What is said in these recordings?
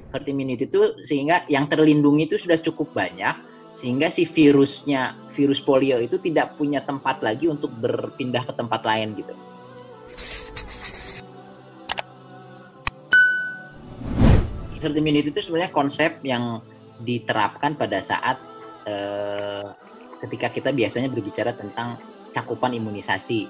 herd immunity itu sehingga yang terlindungi itu sudah cukup banyak sehingga si virus polio itu tidak punya tempat lagi untuk berpindah ke tempat lain gitu. Herd immunity itu sebenarnya konsep yang diterapkan pada saat ketika kita biasanya berbicara tentang cakupan imunisasi.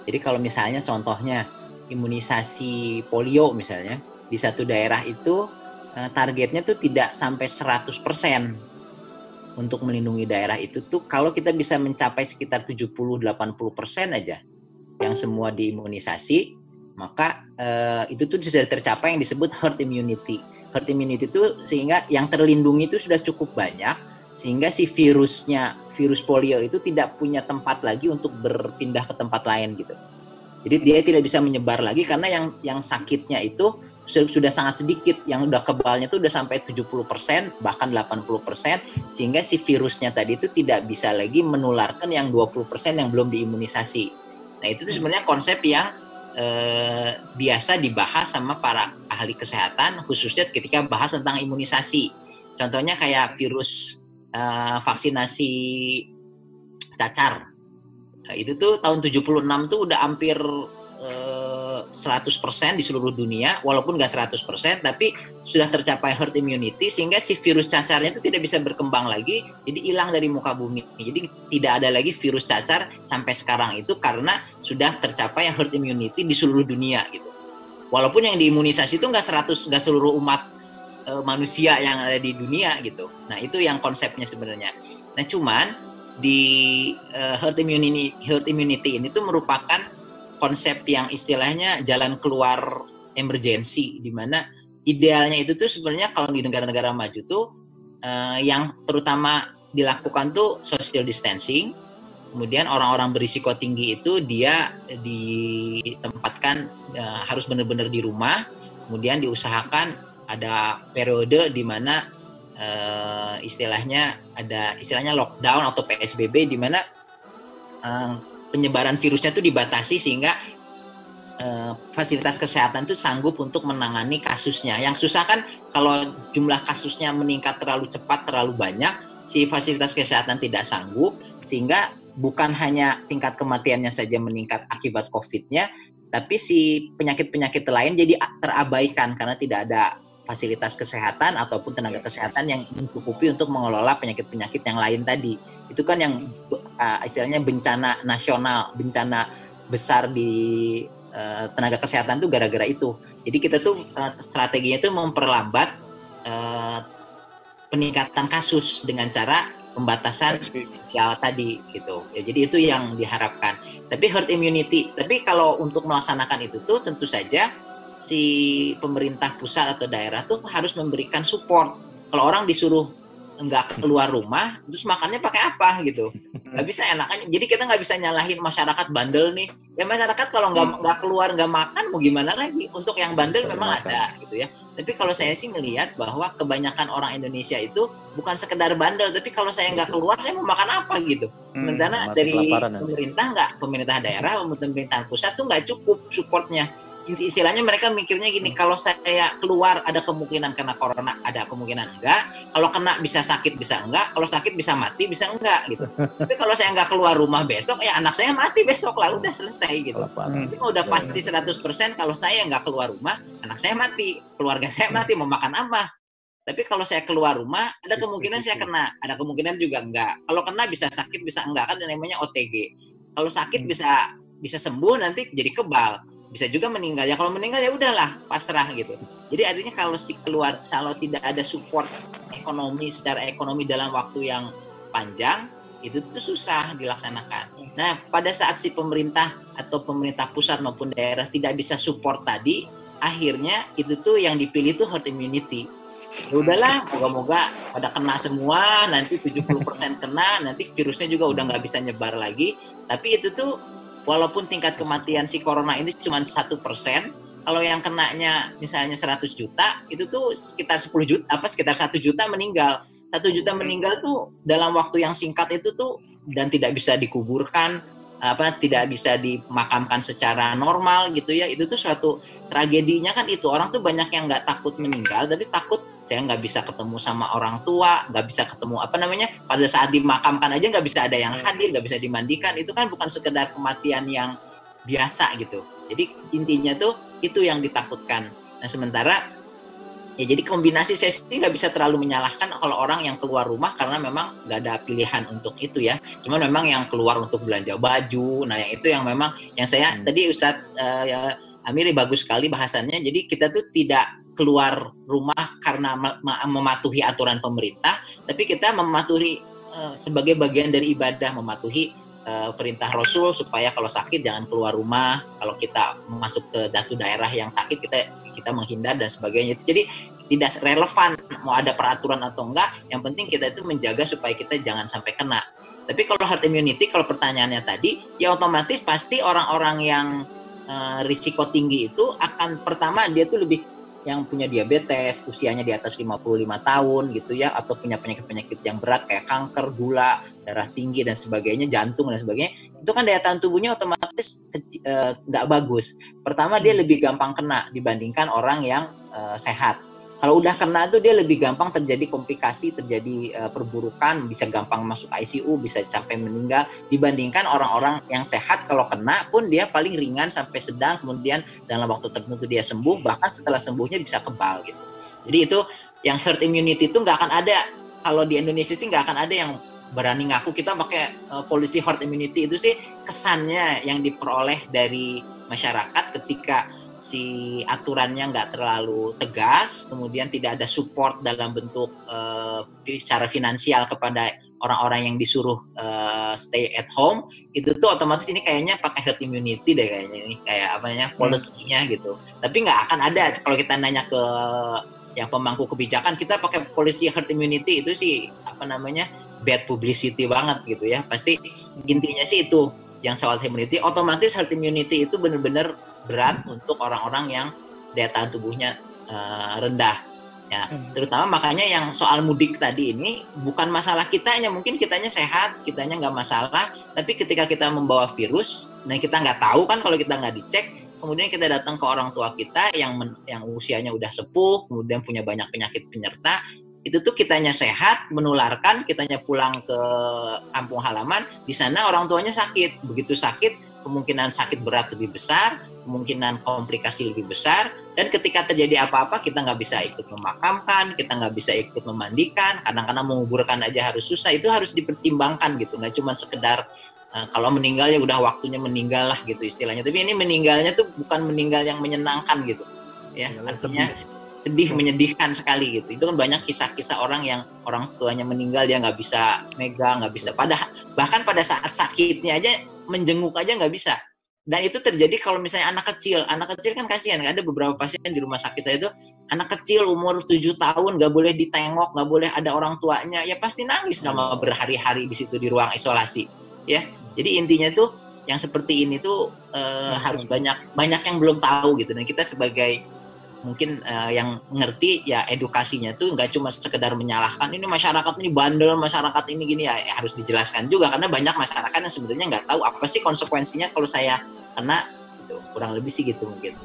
Jadi kalau misalnya contohnya imunisasi polio misalnya di satu daerah itu targetnya tuh tidak sampai 100% untuk melindungi daerah itu tuh kalau kita bisa mencapai sekitar 70-80% aja yang semua diimunisasi, maka itu tuh sudah tercapai yang disebut herd immunity. Herd immunity itu sehingga yang terlindungi itu sudah cukup banyak sehingga si virus polio itu tidak punya tempat lagi untuk berpindah ke tempat lain gitu. Jadi dia tidak bisa menyebar lagi karena yang sakitnya itu sudah sangat sedikit, yang udah kebalnya itu udah sampai 70% bahkan 80% sehingga si virusnya tadi itu tidak bisa lagi menularkan yang 20% yang belum diimunisasi. Nah itu tuh sebenarnya konsep yang biasa dibahas sama para ahli kesehatan khususnya ketika bahas tentang imunisasi. Contohnya kayak virus vaksinasi cacar. Nah, itu tuh tahun 76 tuh udah hampir 100% di seluruh dunia, walaupun nggak 100%, tapi sudah tercapai herd immunity sehingga si virus cacarnya itu tidak bisa berkembang lagi, jadi hilang dari muka bumi. Jadi tidak ada lagi virus cacar sampai sekarang itu karena sudah tercapai herd immunity di seluruh dunia gitu. Walaupun yang diimunisasi itu nggak seluruh umat manusia yang ada di dunia gitu. Nah itu yang konsepnya sebenarnya. Nah cuman di herd immunity ini tuh merupakan konsep yang istilahnya jalan keluar emergensi, di mana idealnya itu tuh sebenarnya kalau di negara-negara maju tuh yang terutama dilakukan tuh social distancing, kemudian orang-orang berisiko tinggi itu dia ditempatkan harus benar-benar di rumah, kemudian diusahakan ada periode di mana istilahnya lockdown atau PSBB di mana penyebaran virusnya itu dibatasi sehingga fasilitas kesehatan itu sanggup untuk menangani kasusnya. Yang susah kan kalau jumlah kasusnya meningkat terlalu cepat, terlalu banyak, si fasilitas kesehatan tidak sanggup, sehingga bukan hanya tingkat kematiannya saja meningkat akibat COVID-nya, tapi si penyakit-penyakit lain jadi terabaikan karena tidak ada fasilitas kesehatan ataupun tenaga kesehatan yang mencukupi untuk mengelola penyakit-penyakit yang lain tadi. Itu kan yang istilahnya bencana nasional, bencana besar di tenaga kesehatan tuh gara-gara itu. Jadi kita tuh strateginya tuh memperlambat peningkatan kasus dengan cara pembatasan sosial tadi gitu. Ya, jadi itu yang diharapkan. Tapi herd immunity, tapi kalau untuk melaksanakan itu tuh tentu saja si pemerintah pusat atau daerah tuh harus memberikan support. Kalau orang disuruh nggak keluar rumah, terus makannya pakai apa gitu? Nggak bisa enakannya. Jadi kita nggak bisa nyalahin masyarakat bandel nih. Ya masyarakat kalau nggak keluar nggak makan mau gimana lagi? Untuk yang bandel memang ada gitu ya. Tapi kalau saya sih ngelihat bahwa kebanyakan orang Indonesia itu bukan sekedar bandel, tapi kalau saya nggak keluar saya mau makan apa gitu. Sementara dari pemerintah daerah, pemerintah pusat tuh nggak cukup supportnya. Istilahnya mereka mikirnya gini, kalau saya keluar ada kemungkinan kena corona, ada kemungkinan enggak, kalau kena bisa sakit bisa enggak, kalau sakit bisa mati bisa enggak gitu. Tapi kalau saya enggak keluar rumah besok, ya anak saya mati besok lah, udah selesai gitu. Jadi udah pasti 100% kalau saya enggak keluar rumah, anak saya mati, keluarga saya mati, mau makan apa? Tapi kalau saya keluar rumah, ada kemungkinan saya kena, ada kemungkinan juga enggak. Kalau kena bisa sakit bisa enggak, kan namanya OTG. Kalau sakit bisa sembuh nanti jadi kebal. Bisa juga meninggal. Ya kalau meninggal ya udahlah, pasrah gitu. Jadi artinya kalau tidak ada support secara ekonomi dalam waktu yang panjang, itu tuh susah dilaksanakan. Nah, pada saat si pemerintah atau pemerintah pusat maupun daerah tidak bisa support tadi, akhirnya itu tuh yang dipilih tuh herd immunity. Ya udahlah, moga-moga pada kena semua, nanti 70% kena, nanti virusnya juga udah nggak bisa nyebar lagi. Tapi itu tuh walaupun tingkat kematian si corona ini cuma 1%, kalau yang kenanya misalnya 100 juta, itu tuh sekitar 1 juta meninggal. 1 juta meninggal tuh dalam waktu yang singkat itu tuh dan tidak bisa dikuburkan, tidak bisa dimakamkan secara normal gitu ya. Itu tuh suatu tragedinya kan itu. Orang tuh banyak yang nggak takut meninggal, tapi takut saya nggak bisa ketemu sama orang tua, nggak bisa ketemu pada saat dimakamkan aja nggak bisa ada yang hadir, nggak bisa dimandikan. Itu kan bukan sekedar kematian yang biasa gitu. Jadi intinya tuh itu yang ditakutkan. Nah sementara ya jadi kombinasi, saya sih nggak bisa terlalu menyalahkan kalau orang yang keluar rumah karena memang nggak ada pilihan untuk itu ya. Cuman memang yang keluar untuk belanja baju, nah yang itu yang memang yang saya tadi Ustadz Amiri bagus sekali bahasannya. Jadi kita tuh tidak keluar rumah karena mematuhi aturan pemerintah, tapi kita mematuhi sebagai bagian dari ibadah, mematuhi perintah Rasul supaya kalau sakit jangan keluar rumah, kalau kita masuk ke satu daerah yang sakit kita menghindar dan sebagainya. Jadi tidak relevan mau ada peraturan atau enggak, yang penting kita itu menjaga supaya kita jangan sampai kena. Tapi kalau herd immunity, kalau pertanyaannya tadi, ya otomatis pasti orang-orang yang risiko tinggi itu akan pertama dia tuh lebih yang punya diabetes, usianya di atas 55 tahun gitu ya, atau punya penyakit-penyakit yang berat kayak kanker, gula, darah tinggi dan sebagainya, jantung dan sebagainya, itu kan daya tahan tubuhnya otomatis nggak bagus. Pertama dia lebih gampang kena dibandingkan orang yang sehat. Kalau udah kena tuh dia lebih gampang terjadi komplikasi, terjadi perburukan, bisa gampang masuk ICU, bisa sampai meninggal dibandingkan orang-orang yang sehat. Kalau kena pun dia paling ringan sampai sedang, kemudian dalam waktu tertentu dia sembuh, bahkan setelah sembuhnya bisa kebal gitu. Jadi itu yang herd immunity itu nggak akan ada kalau di Indonesia sih, nggak akan ada yang berani ngaku kita pakai polisi herd immunity. Itu sih kesannya yang diperoleh dari masyarakat ketika si aturannya nggak terlalu tegas, kemudian tidak ada support dalam bentuk secara finansial kepada orang-orang yang disuruh stay at home, itu tuh otomatis ini kayaknya pakai herd immunity deh kayaknya, ini kayak policy-nya gitu. Tapi nggak akan ada kalau kita nanya ke yang pemangku kebijakan, kita pakai polisi herd immunity, itu sih bad publicity banget gitu ya. Pasti intinya sih itu yang soal herd immunity, otomatis herd immunity itu benar-benar berat untuk orang-orang yang daya tahan tubuhnya rendah ya. Terutama makanya yang soal mudik tadi ini bukan masalah kitanya, mungkin kitanya sehat, kitanya nggak masalah, tapi ketika kita membawa virus, nah kita nggak tahu kan kalau kita nggak dicek, kemudian kita datang ke orang tua kita yang usianya udah sepuh, kemudian punya banyak penyakit penyerta, itu tuh kitanya sehat, menularkan, kitanya pulang ke kampung halaman, di sana orang tuanya sakit, begitu sakit kemungkinan sakit berat lebih besar, kemungkinan komplikasi lebih besar, dan ketika terjadi apa-apa kita nggak bisa ikut memakamkan, kita nggak bisa ikut memandikan, kadang-kadang menguburkan aja harus susah. Itu harus dipertimbangkan gitu, nggak cuma sekedar kalau meninggal ya udah waktunya meninggal lah gitu istilahnya. Tapi ini meninggalnya tuh bukan meninggal yang menyenangkan gitu ya, artinya sedih, menyedihkan sekali gitu. Itu kan banyak kisah-kisah orang yang orang tuanya meninggal, dia nggak bisa megang, nggak bisa, bahkan pada saat sakitnya aja menjenguk aja nggak bisa. Dan itu terjadi kalau misalnya anak kecil kan kasihan. Ada beberapa pasien di rumah sakit saya itu anak kecil umur 7 tahun nggak boleh ditengok, nggak boleh ada orang tuanya, ya pasti nangis selama berhari-hari di situ di ruang isolasi ya. Jadi intinya tuh yang seperti ini tuh harus banyak yang belum tahu gitu, dan kita sebagai mungkin yang ngerti ya edukasinya tuh nggak cuma sekedar menyalahkan ini masyarakat ini bandel, masyarakat ini gini ya, harus dijelaskan juga karena banyak masyarakat yang sebenarnya nggak tahu apa sih konsekuensinya kalau saya kena gitu. Kurang lebih sih gitu mungkin.